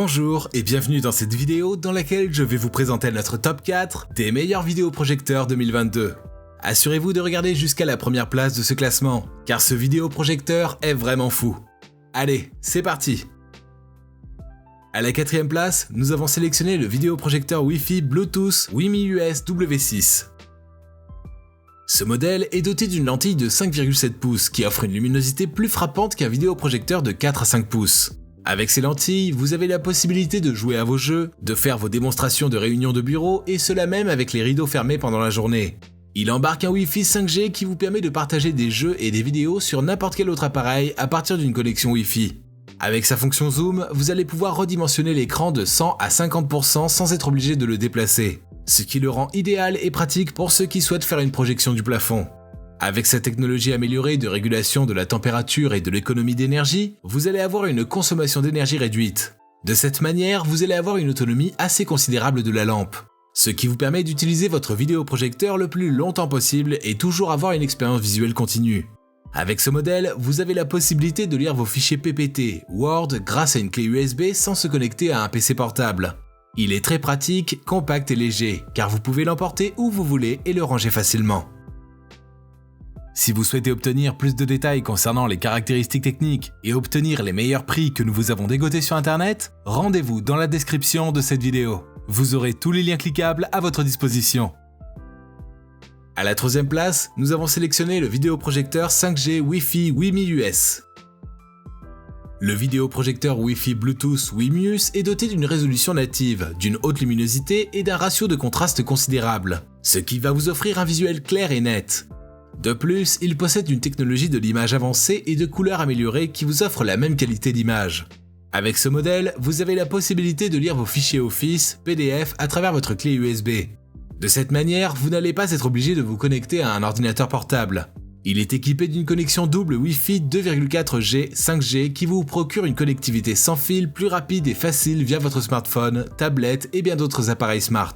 Bonjour et bienvenue dans cette vidéo dans laquelle je vais vous présenter notre top 4 des meilleurs vidéoprojecteurs 2022. Assurez-vous de regarder jusqu'à la première place de ce classement, car ce vidéoprojecteur est vraiment fou. Allez, c'est parti! À la 4ème place, nous avons sélectionné le vidéoprojecteur Wi-Fi Bluetooth WiMi-US W6. Ce modèle est doté d'une lentille de 5,7 pouces qui offre une luminosité plus frappante qu'un vidéoprojecteur de 4 à 5 pouces. Avec ces lentilles, vous avez la possibilité de jouer à vos jeux, de faire vos démonstrations de réunions de bureau et cela même avec les rideaux fermés pendant la journée. Il embarque un Wi-Fi 5G qui vous permet de partager des jeux et des vidéos sur n'importe quel autre appareil à partir d'une connexion Wi-Fi. Avec sa fonction zoom, vous allez pouvoir redimensionner l'écran de 100 à 50% sans être obligé de le déplacer, ce qui le rend idéal et pratique pour ceux qui souhaitent faire une projection du plafond. Avec sa technologie améliorée de régulation de la température et de l'économie d'énergie, vous allez avoir une consommation d'énergie réduite. De cette manière, vous allez avoir une autonomie assez considérable de la lampe, ce qui vous permet d'utiliser votre vidéoprojecteur le plus longtemps possible et toujours avoir une expérience visuelle continue. Avec ce modèle, vous avez la possibilité de lire vos fichiers PPT, Word grâce à une clé USB sans se connecter à un PC portable. Il est très pratique, compact et léger, car vous pouvez l'emporter où vous voulez et le ranger facilement. Si vous souhaitez obtenir plus de détails concernant les caractéristiques techniques et obtenir les meilleurs prix que nous vous avons dégotés sur internet, rendez-vous dans la description de cette vidéo. Vous aurez tous les liens cliquables à votre disposition. À la 3ème place, nous avons sélectionné le vidéoprojecteur 5G Wi-Fi WiMi-US. Le vidéoprojecteur Wi-Fi Bluetooth WiMi-US est doté d'une résolution native, d'une haute luminosité et d'un ratio de contraste considérable, ce qui va vous offrir un visuel clair et net. De plus, il possède une technologie de l'image avancée et de couleurs améliorées qui vous offre la même qualité d'image. Avec ce modèle, vous avez la possibilité de lire vos fichiers Office, PDF à travers votre clé USB. De cette manière, vous n'allez pas être obligé de vous connecter à un ordinateur portable. Il est équipé d'une connexion double Wi-Fi 2,4G 5G qui vous procure une connectivité sans fil plus rapide et facile via votre smartphone, tablette et bien d'autres appareils smart.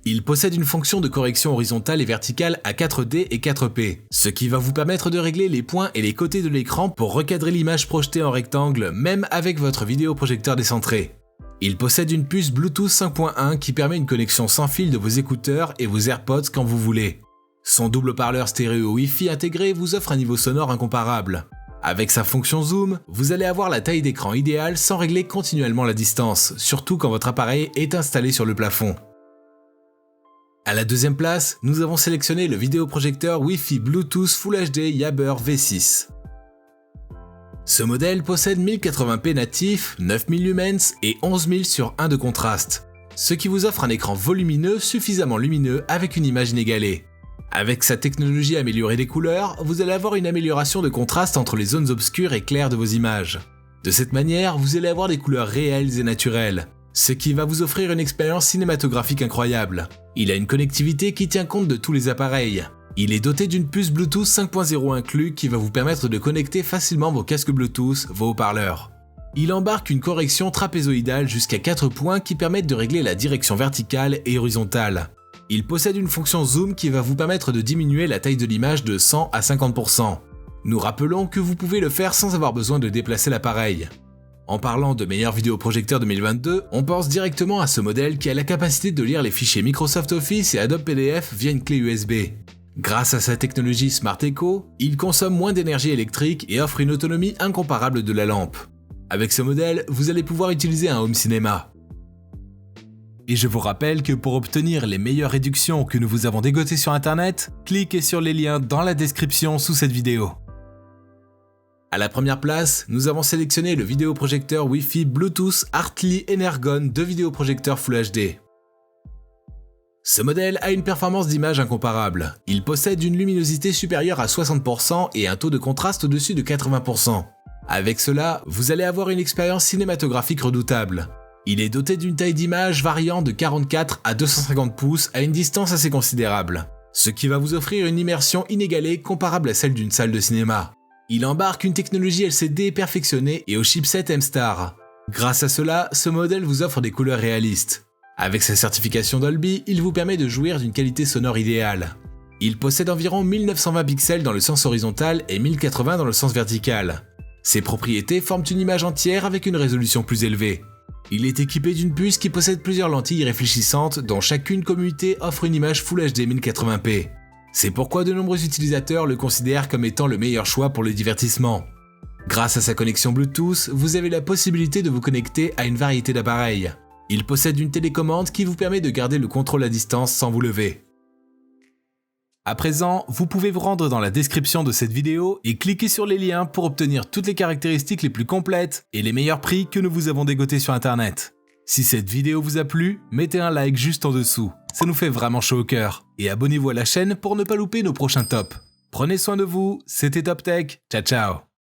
Il possède une fonction de correction horizontale et verticale à 4D et 4P, ce qui va vous permettre de régler les points et les côtés de l'écran pour recadrer l'image projetée en rectangle, même avec votre vidéoprojecteur décentré. Il possède une puce Bluetooth 5.1 qui permet une connexion sans fil de vos écouteurs et vos AirPods quand vous voulez. Son double parleur stéréo Wi-Fi intégré vous offre un niveau sonore incomparable. Avec sa fonction zoom, vous allez avoir la taille d'écran idéale sans régler continuellement la distance, surtout quand votre appareil est installé sur le plafond. À la 2ème place, nous avons sélectionné le vidéoprojecteur Wi-Fi Bluetooth Full HD Yabber V6. Ce modèle possède 1080p natif, 9000 lumens et 11000 sur 1 de contraste, ce qui vous offre un écran volumineux suffisamment lumineux avec une image inégalée. Avec sa technologie améliorée des couleurs, vous allez avoir une amélioration de contraste entre les zones obscures et claires de vos images. De cette manière, vous allez avoir des couleurs réelles et naturelles, ce qui va vous offrir une expérience cinématographique incroyable. Il a une connectivité qui tient compte de tous les appareils. Il est doté d'une puce Bluetooth 5.0 inclus qui va vous permettre de connecter facilement vos casques Bluetooth, vos haut-parleurs. Il embarque une correction trapézoïdale jusqu'à 4 points qui permettent de régler la direction verticale et horizontale. Il possède une fonction zoom qui va vous permettre de diminuer la taille de l'image de 100 à 50%. Nous rappelons que vous pouvez le faire sans avoir besoin de déplacer l'appareil. En parlant de meilleurs vidéoprojecteurs 2022, on pense directement à ce modèle qui a la capacité de lire les fichiers Microsoft Office et Adobe PDF via une clé USB. Grâce à sa technologie Smart Eco, il consomme moins d'énergie électrique et offre une autonomie incomparable de la lampe. Avec ce modèle, vous allez pouvoir utiliser un home cinéma. Et je vous rappelle que pour obtenir les meilleures réductions que nous vous avons dégotées sur internet, cliquez sur les liens dans la description sous cette vidéo. À la 1ère place, nous avons sélectionné le vidéoprojecteur Wi-Fi Bluetooth Hartley Energon 2 vidéoprojecteurs Full HD. Ce modèle a une performance d'image incomparable. Il possède une luminosité supérieure à 60% et un taux de contraste au-dessus de 80%. Avec cela, vous allez avoir une expérience cinématographique redoutable. Il est doté d'une taille d'image variant de 44 à 250 pouces à une distance assez considérable, ce qui va vous offrir une immersion inégalée comparable à celle d'une salle de cinéma. Il embarque une technologie LCD perfectionnée et au chipset M-Star. Grâce à cela, ce modèle vous offre des couleurs réalistes. Avec sa certification Dolby, il vous permet de jouir d'une qualité sonore idéale. Il possède environ 1920 pixels dans le sens horizontal et 1080 dans le sens vertical. Ces propriétés forment une image entière avec une résolution plus élevée. Il est équipé d'une puce qui possède plusieurs lentilles réfléchissantes dont chacune commutée offre une image Full HD 1080p. C'est pourquoi de nombreux utilisateurs le considèrent comme étant le meilleur choix pour le divertissement. Grâce à sa connexion Bluetooth, vous avez la possibilité de vous connecter à une variété d'appareils. Il possède une télécommande qui vous permet de garder le contrôle à distance sans vous lever. À présent, vous pouvez vous rendre dans la description de cette vidéo et cliquer sur les liens pour obtenir toutes les caractéristiques les plus complètes et les meilleurs prix que nous vous avons dégotés sur internet. Si cette vidéo vous a plu, mettez un like juste en dessous, ça nous fait vraiment chaud au cœur. Et abonnez-vous à la chaîne pour ne pas louper nos prochains tops. Prenez soin de vous, c'était Top Tech, ciao ciao.